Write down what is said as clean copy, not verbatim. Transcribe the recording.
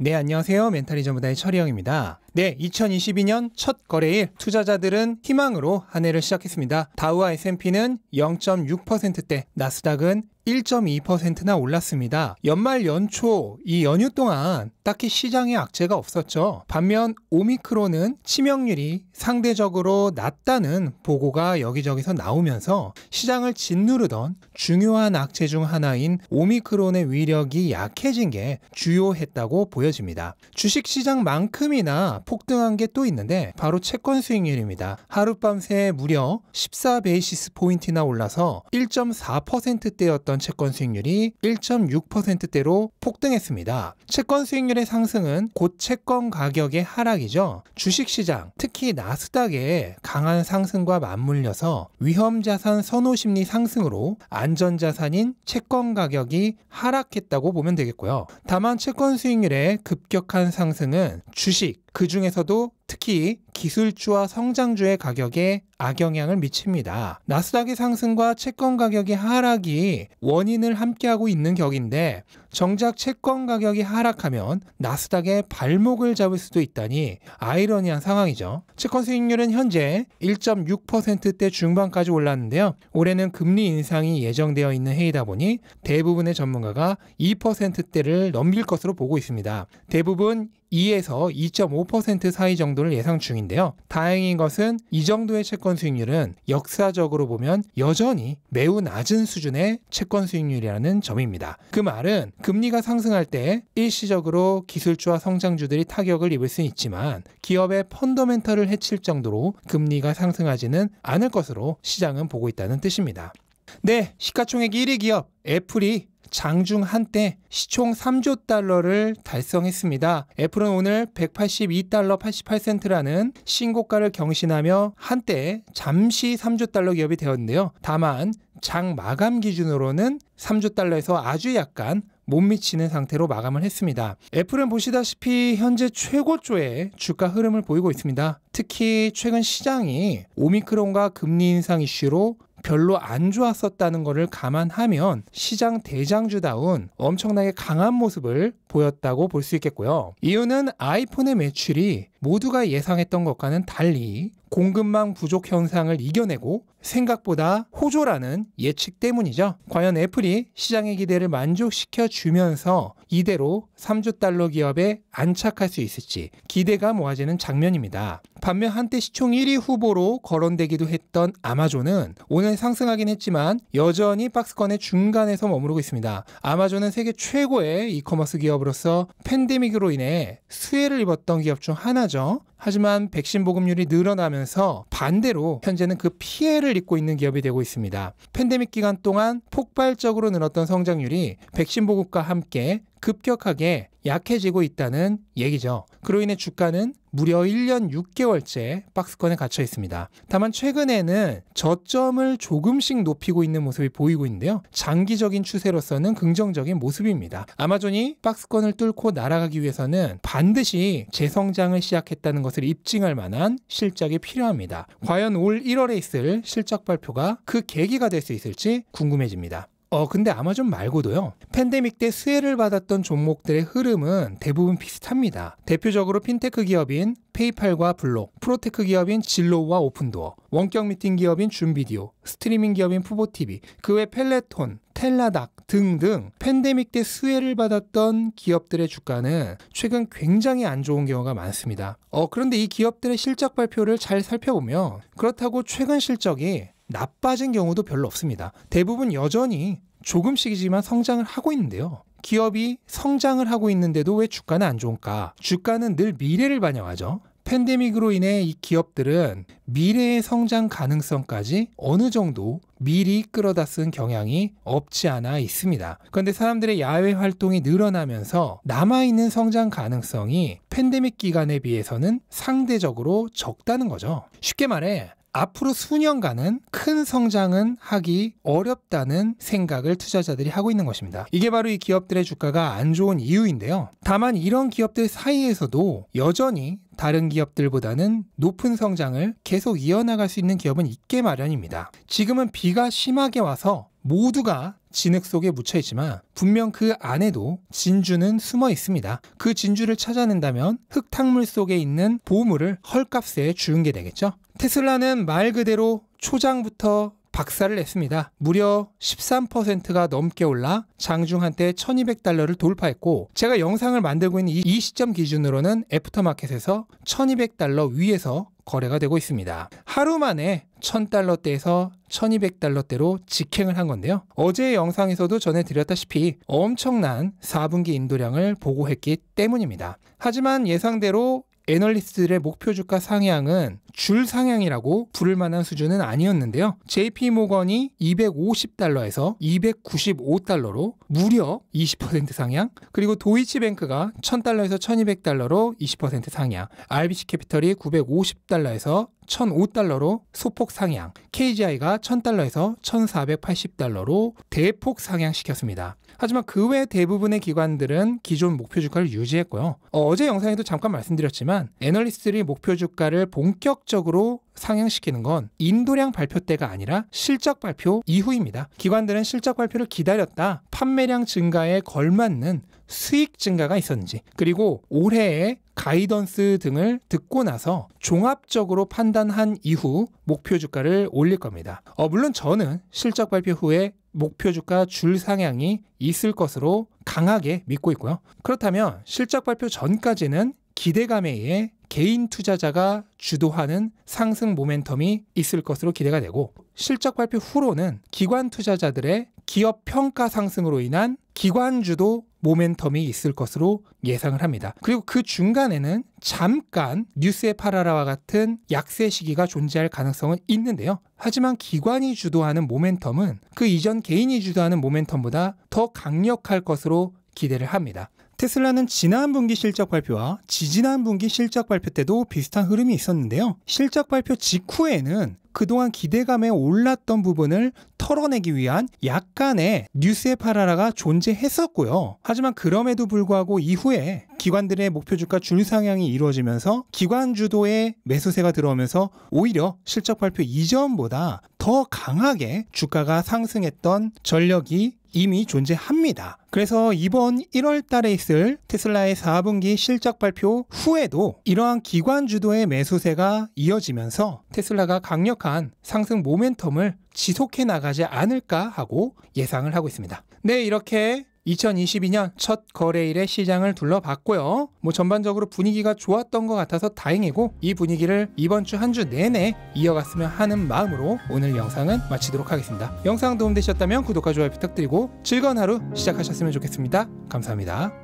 네, 안녕하세요. 멘탈리즘보다의 철이형입니다. 네, 2022년 첫 거래일 투자자들은 희망으로 한 해를 시작했습니다. 다우와 S&P는 0.6%대, 나스닥은 1.2%나 올랐습니다. 연말 연초 이 연휴 동안 딱히 시장에 악재가 없었죠. 반면 오미크론은 치명률이 상대적으로 낮다는 보고가 여기저기서 나오면서 시장을 짓누르던 중요한 악재 중 하나인 오미크론의 위력이 약해진 게 주요했다고 보여집니다. 주식시장만큼이나 폭등한 게 또 있는데 바로 채권 수익률입니다. 하룻밤 새 무려 14베이시스 포인트나 올라서 1.4%대였던 채권 수익률이 1.6%대로 폭등했습니다. 채권 수익률의 상승은 곧 채권 가격의 하락이죠. 주식시장, 특히 나스닥의 강한 상승과 맞물려서 위험자산 선호 심리 상승으로 안전자산인 채권 가격이 하락했다고 보면 되겠고요. 다만 채권 수익률의 급격한 상승은 주식, 그 중에서도 특히 기술주와 성장주의 가격에 악영향을 미칩니다. 나스닥의 상승과 채권 가격의 하락이 원인을 함께하고 있는 격인데 정작 채권 가격이 하락하면 나스닥의 발목을 잡을 수도 있다니 아이러니한 상황이죠. 채권 수익률은 현재 1.6%대 중반까지 올랐는데요. 올해는 금리 인상이 예정되어 있는 해이다 보니 대부분의 전문가가 2%대를 넘길 것으로 보고 있습니다. 대부분 2에서 2.5% 사이 정도를 예상 중인데요. 다행인 것은 이 정도의 채권 수익률은 역사적으로 보면 여전히 매우 낮은 수준의 채권 수익률이라는 점입니다. 그 말은 금리가 상승할 때 일시적으로 기술주와 성장주들이 타격을 입을 수는 있지만 기업의 펀더멘털을 해칠 정도로 금리가 상승하지는 않을 것으로 시장은 보고 있다는 뜻입니다. 네, 시가총액 1위 기업 애플이 장중 한때 시총 3조 달러를 달성했습니다. 애플은 오늘 182달러 88센트라는 신고가를 경신하며 한때 잠시 3조 달러 기업이 되었는데요. 다만 장 마감 기준으로는 3조 달러에서 아주 약간 못 미치는 상태로 마감을 했습니다. 애플은 보시다시피 현재 최고조의 주가 흐름을 보이고 있습니다. 특히 최근 시장이 오미크론과 금리 인상 이슈로 별로 안 좋았었다는 것을 감안하면 시장 대장주다운 엄청나게 강한 모습을 보였다고 볼 수 있겠고요. 이유는 아이폰의 매출이 모두가 예상했던 것과는 달리 공급망 부족 현상을 이겨내고 생각보다 호조라는 예측 때문이죠. 과연 애플이 시장의 기대를 만족시켜 주면서 이대로 3조 달러 기업에 안착할 수 있을지 기대가 모아지는 장면입니다. 반면 한때 시총 1위 후보로 거론되기도 했던 아마존은 오늘 상승하긴 했지만 여전히 박스권의 중간에서 머무르고 있습니다. 아마존은 세계 최고의 이커머스 기업으로서 팬데믹으로 인해 수혜를 입었던 기업 중 하나죠. 하지만 백신 보급률이 늘어나면서 반대로 현재는 그 피해를 입고 있는 기업이 되고 있습니다. 팬데믹 기간 동안 폭발적으로 늘었던 성장률이 백신 보급과 함께 급격하게 약해지고 있다는 얘기죠. 그로 인해 주가는 무려 1년 6개월째 박스권에 갇혀 있습니다. 다만 최근에는 저점을 조금씩 높이고 있는 모습이 보이고 있는데요. 장기적인 추세로서는 긍정적인 모습입니다. 아마존이 박스권을 뚫고 날아가기 위해서는 반드시 재성장을 시작했다는 것을 입증할 만한 실적이 필요합니다. 과연 올 1월에 있을 실적 발표가 그 계기가 될 수 있을지 궁금해집니다. 근데 아마존 말고도요. 팬데믹 때 수혜를 받았던 종목들의 흐름은 대부분 비슷합니다. 대표적으로 핀테크 기업인 페이팔과 블록, 프로테크 기업인 진로우와 오픈도어, 원격 미팅 기업인 줌비디오, 스트리밍 기업인 푸보TV, 그 외 펠레톤, 텔라닥 등등 팬데믹 때 수혜를 받았던 기업들의 주가는 최근 굉장히 안 좋은 경우가 많습니다. 그런데 이 기업들의 실적 발표를 잘 살펴보면 그렇다고 최근 실적이 나빠진 경우도 별로 없습니다. 대부분 여전히 조금씩이지만 성장을 하고 있는데요. 기업이 성장을 하고 있는데도 왜 주가는 안 좋을까? 주가는 늘 미래를 반영하죠. 팬데믹으로 인해 이 기업들은 미래의 성장 가능성까지 어느 정도 미리 끌어다 쓴 경향이 없지 않아 있습니다. 그런데 사람들의 야외 활동이 늘어나면서 남아있는 성장 가능성이 팬데믹 기간에 비해서는 상대적으로 적다는 거죠. 쉽게 말해 앞으로 수년간은 큰 성장은 하기 어렵다는 생각을 투자자들이 하고 있는 것입니다. 이게 바로 이 기업들의 주가가 안 좋은 이유인데요. 다만 이런 기업들 사이에서도 여전히 다른 기업들보다는 높은 성장을 계속 이어나갈 수 있는 기업은 있게 마련입니다. 지금은 비가 심하게 와서 모두가 진흙 속에 묻혀 있지만 분명 그 안에도 진주는 숨어 있습니다. 그 진주를 찾아낸다면 흙탕물 속에 있는 보물을 헐값에 주는 게 되겠죠. 테슬라는 말 그대로 초장부터 박살을 냈습니다. 무려 13%가 넘게 올라 장중 한때 $1200를 돌파했고, 제가 영상을 만들고 있는 이 시점 기준으로는 애프터마켓에서 $1200 위에서 거래가 되고 있습니다. 하루 만에 $1000대에서 $1200대로 직행을 한 건데요. 어제의 영상에서도 전해드렸다시피 엄청난 4분기 인도량을 보고했기 때문입니다. 하지만 예상대로 애널리스트들의 목표 주가 상향은 줄 상향이라고 부를 만한 수준은 아니었는데요. JP모건이 $250에서 $295로 무려 20% 상향, 그리고 도이치뱅크가 $1000에서 $1200로 20% 상향, RBC캐피털이 $950에서 $1005로 소폭 상향, KGI가 $1000에서 $1480로 대폭 상향시켰습니다. 하지만 그 외 대부분의 기관들은 기존 목표 주가를 유지했고요. 어제 영상에도 잠깐 말씀드렸지만 애널리스트들이 목표 주가를 본격적으로 상향시키는 건 인도량 발표 때가 아니라 실적 발표 이후입니다. 기관들은 실적 발표를 기다렸다 판매량 증가에 걸맞는 수익 증가가 있었는지, 그리고 올해의 가이던스 등을 듣고 나서 종합적으로 판단한 이후 목표 주가를 올릴 겁니다. 물론 저는 실적 발표 후에 목표 주가 줄 상향이 있을 것으로 강하게 믿고 있고요. 그렇다면 실적 발표 전까지는 기대감에 의해 개인 투자자가 주도하는 상승 모멘텀이 있을 것으로 기대가 되고, 실적 발표 후로는 기관 투자자들의 기업 평가 상승으로 인한 기관 주도 모멘텀이 있을 것으로 예상을 합니다. 그리고 그 중간에는 잠깐 뉴스에 팔아라와 같은 약세 시기가 존재할 가능성은 있는데요. 하지만 기관이 주도하는 모멘텀은 그 이전 개인이 주도하는 모멘텀보다 더 강력할 것으로 기대를 합니다. 테슬라는 지난 분기 실적 발표와 지지난 분기 실적 발표 때도 비슷한 흐름이 있었는데요. 실적 발표 직후에는 그동안 기대감에 올랐던 부분을 털어내기 위한 약간의 뉴스에 팔아라가 존재했었고요. 하지만 그럼에도 불구하고 이후에 기관들의 목표 주가 줄 상향이 이루어지면서 기관 주도의 매수세가 들어오면서 오히려 실적 발표 이전보다 더 강하게 주가가 상승했던 전력이 이미 존재합니다. 그래서 이번 1월 달에 있을 테슬라의 4분기 실적 발표 후에도 이러한 기관 주도의 매수세가 이어지면서 테슬라가 강력한 상승 모멘텀을 지속해 나가지 않을까 하고 예상을 하고 있습니다. 네, 이렇게 2022년 첫 거래일의 시장을 둘러봤고요. 전반적으로 분위기가 좋았던 것 같아서 다행이고, 이 분위기를 이번 주 한 주 내내 이어갔으면 하는 마음으로 오늘 영상은 마치도록 하겠습니다. 영상 도움되셨다면 구독과 좋아요 부탁드리고 즐거운 하루 시작하셨으면 좋겠습니다. 감사합니다.